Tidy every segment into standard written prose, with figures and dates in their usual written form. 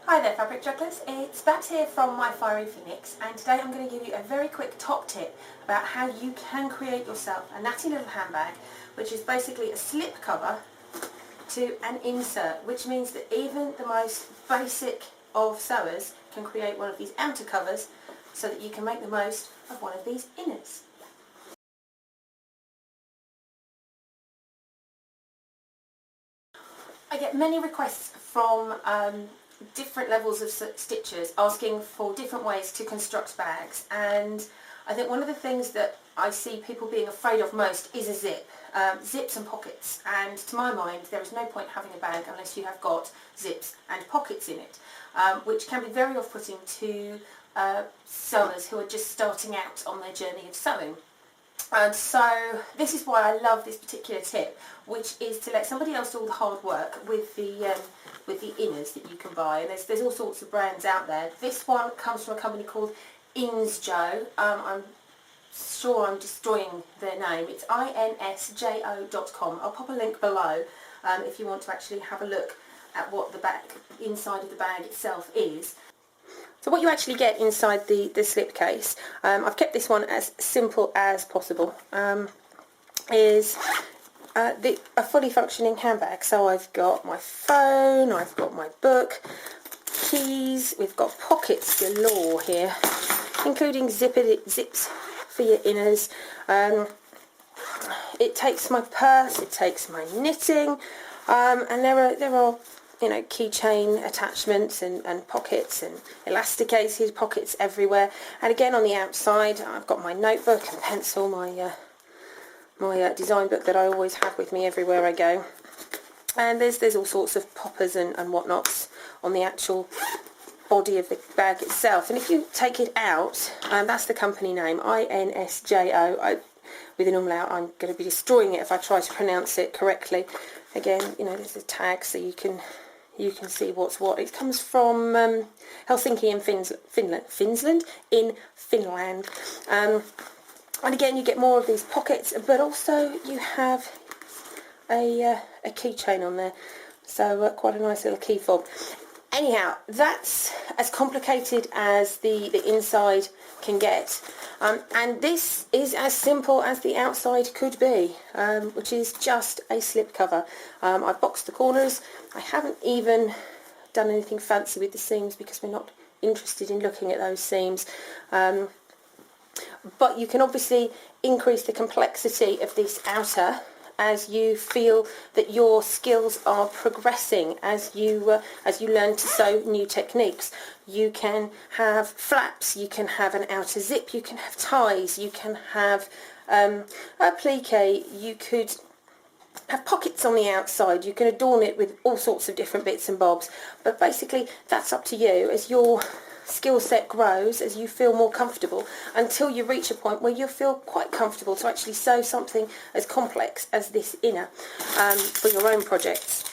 Hi there fabric jugglers, it's Babs here from MyFieryPhoenix, and today I'm going to give you a very quick top tip about how you can create yourself a natty little handbag, which is basically a slip cover to an insert, which means that even the most basic of sewers can create one of these outer covers so that you can make the most of one of these inners. I get many requests from different levels of stitchers asking for different ways to construct bags, and I think one of the things that I see people being afraid of most is a zip. Zips and pockets, and to my mind there is no point having a bag unless you have got zips and pockets in it, which can be very off-putting to sewers who are just starting out on their journey of sewing. And so this is why I love this particular tip, which is to let somebody else do all the hard work with the inners that you can buy. And there's all sorts of brands out there. This one comes from a company called Insjö. I'm sure I'm destroying their name. It's insjo.com. I'll pop a link below if you want to actually have a look at what the inside of the bag itself is. So what you actually get inside the slipcase, I've kept this one as simple as possible, is a fully functioning handbag. So I've got my phone, I've got my book, keys, we've got pockets galore here, including zips for your inners. It takes my purse, it takes my knitting, and there are keychain attachments and pockets and elasticated pockets everywhere. And again, on the outside I've got my notebook and pencil, my design book that I always have with me everywhere I go. And there's all sorts of poppers and whatnots on the actual body of the bag itself. And if you take it out, that's the company name, Insjo. With an umlaut, I'm going to be destroying it if I try to pronounce it correctly. Again, there's a tag so you can see what's what. It comes from Helsinki in Finland. And again, you get more of these pockets, but also you have a keychain on there, so quite a nice little key fob. Anyhow, that's as complicated as the inside can get, and this is as simple as the outside could be, which is just a slip cover. I've boxed the corners. I haven't even done anything fancy with the seams because we're not interested in looking at those seams, but you can obviously increase the complexity of this outer as you feel that your skills are progressing, as you learn to sew new techniques. You can have flaps, you can have an outer zip, you can have ties, you can have a plique, you could have pockets on the outside, you can adorn it with all sorts of different bits and bobs, but basically that's up to you as your skill set grows, as you feel more comfortable, until you reach a point where you feel quite comfortable to actually sew something as complex as this inner for your own projects.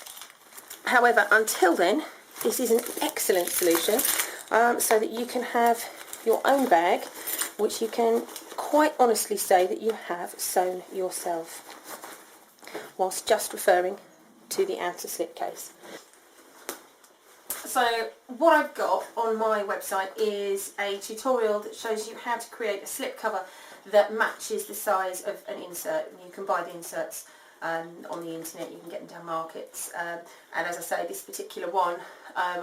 However, until then, this is an excellent solution so that you can have your own bag, which you can quite honestly say that you have sewn yourself, whilst just referring to the outer slipcase. So what I've got on my website is a tutorial that shows you how to create a slip cover that matches the size of an insert. You can buy the inserts on the internet, you can get them down markets, and as I say, this particular one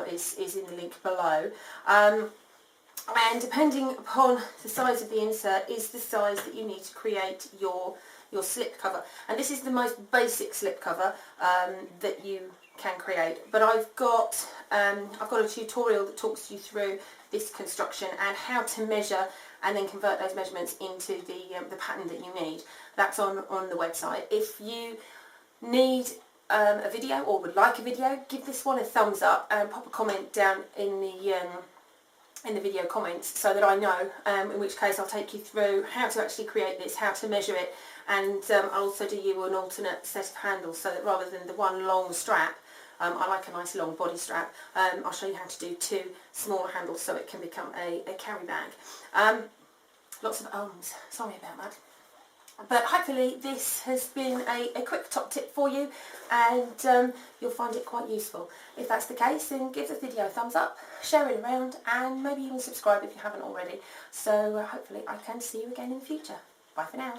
is in the link below. And depending upon the size of the insert is the size that you need to create your slip cover. And this is the most basic slip cover that you can create, but I've got a tutorial that talks you through this construction and how to measure and then convert those measurements into the pattern that you need. That's on the website. If you need a video or would like a video, give this one a thumbs up and pop a comment down in the video comments so that I know, in which case I'll take you through how to actually create this, how to measure it, and I'll also do you an alternate set of handles so that rather than the one long strap, I like a nice long body strap, I'll show you how to do two smaller handles so it can become a carry bag. Lots of ums, sorry about that. But hopefully this has been a quick top tip for you, and you'll find it quite useful. If that's the case, then give the video a thumbs up, share it around, and maybe even subscribe if you haven't already. So hopefully I can see you again in the future. Bye for now.